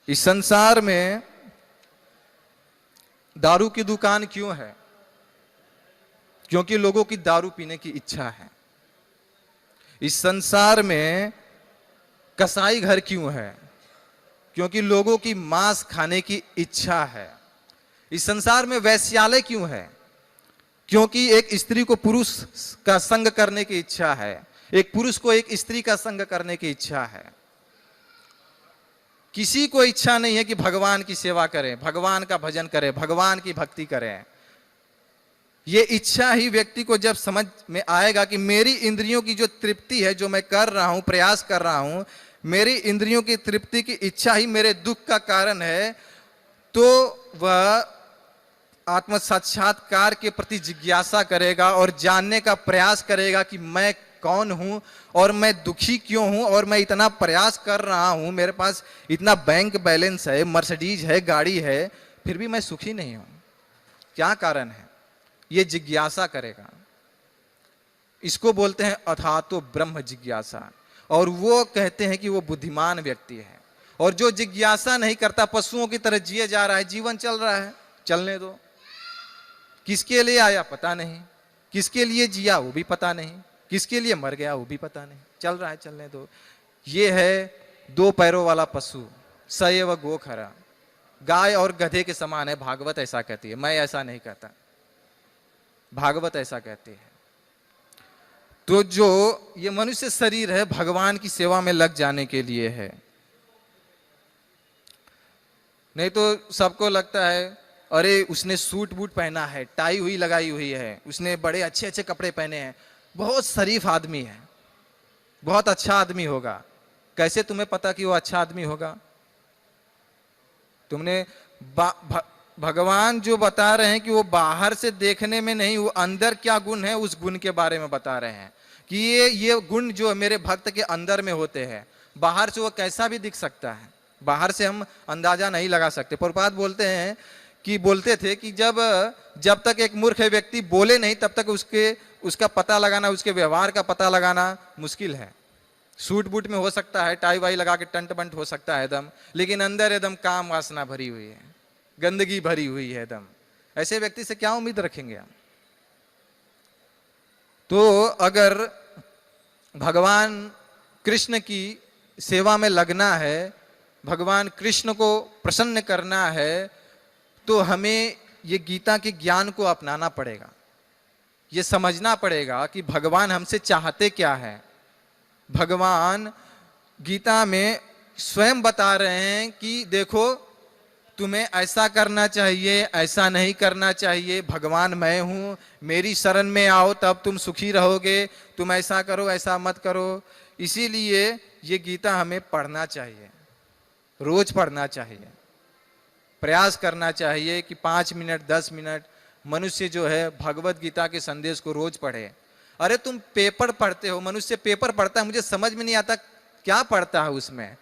इस संसार में दारू की दुकान क्यों है? क्योंकि लोगों की दारू पीने की इच्छा है। इस संसार में कसाई घर क्यों है? क्योंकि लोगों की मांस खाने की इच्छा है। इस संसार में वेश्यालय क्यों है? क्योंकि एक स्त्री को पुरुष का संग करने की इच्छा है, एक पुरुष को एक स्त्री का संग करने की इच्छा है। किसी को इच्छा नहीं है कि भगवान की सेवा करें, भगवान का भजन करें, भगवान की भक्ति करें। ये इच्छा ही व्यक्ति को जब समझ में आएगा कि मेरी इंद्रियों की जो तृप्ति है, जो मैं कर रहा हूं, प्रयास कर रहा हूं, मेरी इंद्रियों की तृप्ति की इच्छा ही मेरे दुख का कारण है, तो वह आत्म साक्षात्कार के प्रति जिज्ञासा करेगा और जानने का प्रयास करेगा कि मैं कौन हूं और मैं दुखी क्यों हूं, और मैं इतना प्रयास कर रहा हूं, मेरे पास इतना बैंक बैलेंस है, मर्सिडीज है, गाड़ी है, फिर भी मैं सुखी नहीं हूं। क्या कारण है? ये जिज्ञासा करेगा। इसको बोलते हैं अथातो ब्रह्म जिज्ञासा, और वो कहते हैं कि वो बुद्धिमान व्यक्ति है। और जो जिज्ञासा नहीं करता, पशुओं की तरह जिए जा रहा है, जीवन चल रहा है, चलने दो। किसके लिए आया पता नहीं, किसके लिए जिया वो भी पता नहीं, किसके लिए मर गया वो भी पता नहीं, चल रहा है, चलने दो। ये है दो पैरों वाला पशु, सएव गोखरा, गाय और गधे के समान है। भागवत ऐसा कहती है, मैं ऐसा नहीं कहता, भागवत ऐसा कहती है। तो जो ये मनुष्य शरीर है, भगवान की सेवा में लग जाने के लिए है। नहीं तो सबको लगता है अरे उसने सूट बूट पहना है, टाई हुई लगाई हुई है, उसने बड़े अच्छे अच्छे कपड़े पहने हैं, बहुत शरीफ आदमी है, बहुत अच्छा आदमी होगा। कैसे तुम्हें पता कि वो अच्छा आदमी होगा? तुमने भगवान जो बता रहे हैं कि वो बाहर से देखने में नहीं, वो अंदर क्या गुण है उस गुण के बारे में बता रहे हैं कि ये गुण जो मेरे भक्त के अंदर में होते हैं। बाहर से वो कैसा भी दिख सकता है, बाहर से हम अंदाजा नहीं लगा सकते। प्रभुपाद बोलते थे कि जब तक एक मूर्ख व्यक्ति बोले नहीं, तब तक उसका पता लगाना, उसके व्यवहार का पता लगाना मुश्किल है। सूट बूट में हो सकता है, टाई वाई लगा के टंट बंट हो सकता है एकदम, लेकिन अंदर एकदम काम वासना भरी हुई है, गंदगी भरी हुई है एकदम। ऐसे व्यक्ति से क्या उम्मीद रखेंगे आप? तो अगर भगवान कृष्ण की सेवा में लगना है, भगवान कृष्ण को प्रसन्न करना है, तो हमें ये गीता के ज्ञान को अपनाना पड़ेगा। ये समझना पड़ेगा कि भगवान हमसे चाहते क्या है। भगवान गीता में स्वयं बता रहे हैं कि देखो तुम्हें ऐसा करना चाहिए, ऐसा नहीं करना चाहिए। भगवान मैं हूं, मेरी शरण में आओ तब तुम सुखी रहोगे, तुम ऐसा करो, ऐसा मत करो। इसीलिए ये गीता हमें पढ़ना चाहिए, रोज पढ़ना चाहिए, प्रयास करना चाहिए कि 5 मिनट 10 मिनट मनुष्य जो है भगवत गीता के संदेश को रोज पढ़े। अरे तुम पेपर पढ़ते हो, मनुष्य पेपर पढ़ता है, मुझे समझ में नहीं आता क्या पढ़ता है उसमें।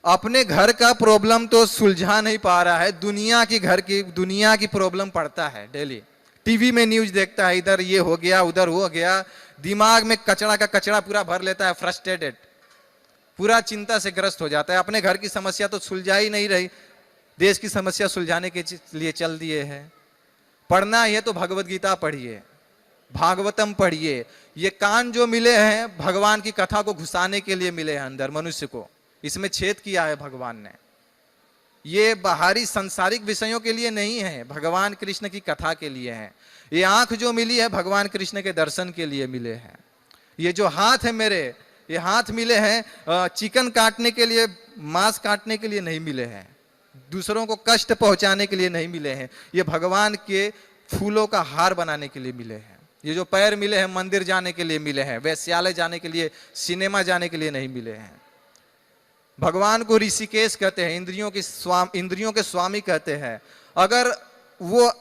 अपने घर का प्रॉब्लम तो सुलझा नहीं पा रहा है, दुनिया की प्रॉब्लम पढ़ता है डेली। टीवी में न्यूज देखता है, इधर ये हो गया, उधर हो गया, दिमाग में कचरा का कचरा पूरा भर लेता है, फ्रस्ट्रेटेड, पूरा चिंता से ग्रस्त हो जाता है। अपने घर की समस्या तो सुलझा ही नहीं रही, देश की समस्या सुलझाने के लिए चल दिए हैं। पढ़ना है तो भगवत गीता पढ़िए, भागवतम पढ़िए। ये कान जो मिले हैं भगवान की कथा को घुसाने के लिए मिले हैं अंदर मनुष्य को, इसमें छेद किया है भगवान ने। ये बाहरी सांसारिक विषयों के लिए नहीं है, भगवान कृष्ण की कथा के लिए है। ये आंख जो मिली है भगवान कृष्ण के दर्शन के लिए मिले हैं। ये जो हाथ है मेरे, ये हाथ मिले हैं चिकन काटने के लिए, मांस काटने के लिए नहीं मिले हैं, दूसरों को कष्ट पहुंचाने के लिए नहीं मिले हैं। ये भगवान के फूलों का हार बनाने के लिए मिले हैं। ये जो पैर मिले हैं मंदिर जाने के लिए मिले हैं, वैश्यालय जाने के लिए, सिनेमा जाने के लिए नहीं मिले हैं। भगवान को ऋषिकेश कहते हैं, इंद्रियों के स्वामी कहते हैं। अगर वो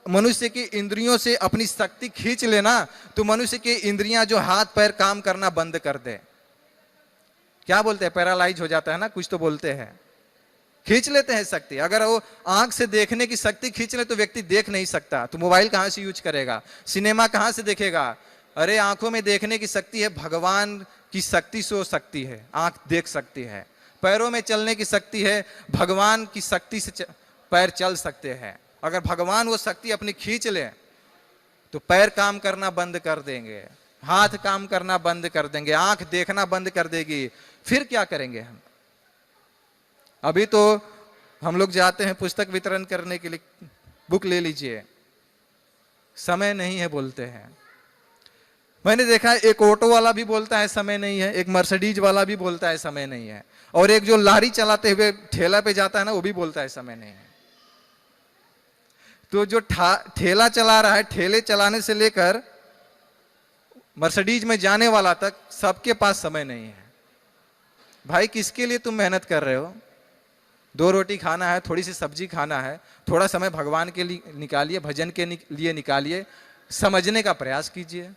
मनुष्य की इंद्रियों से अपनी शक्ति खींच लेना, तो मनुष्य की इंद्रियां जो हाथ पैर काम करना बंद कर दे। क्या बोलते हैं, पैरालाइज हो जाता है ना, कुछ तो बोलते हैं, खींच लेते हैं शक्ति। अगर वो आंख से देखने की शक्ति खींच ले तो व्यक्ति देख नहीं सकता, तो मोबाइल कहां से यूज करेगा, सिनेमा कहां से देखेगा। अरे आंखों में देखने की शक्ति है, भगवान की शक्ति से वो शक्ति है, आंख देख सकती है। पैरों में चलने की शक्ति है, भगवान की शक्ति से पैर चल सकते हैं। अगर भगवान वो शक्ति अपनी खींच ले तो पैर काम करना बंद कर देंगे, हाथ काम करना बंद कर देंगे, आंख देखना बंद कर देगी। फिर क्या करेंगे हम? अभी तो हम लोग जाते हैं पुस्तक वितरण करने के लिए, बुक ले लीजिए, समय नहीं है बोलते हैं। मैंने देखा है एक ऑटो वाला भी बोलता है समय नहीं है, एक मर्सिडीज वाला भी बोलता है समय नहीं है, और एक जो लारी चलाते हुए ठेला पे जाता है ना, वो भी बोलता है समय नहीं है। तो जो ठेला चला रहा है, ठेले चलाने से लेकर मर्सिडीज में जाने वाला तक, सबके पास समय नहीं है। भाई किसके लिए तुम मेहनत कर रहे हो? 2 रोटी खाना है, थोड़ी सी सब्जी खाना है, थोड़ा समय भगवान के लिए निकालिए, भजन के लिए निकालिए, समझने का प्रयास कीजिए।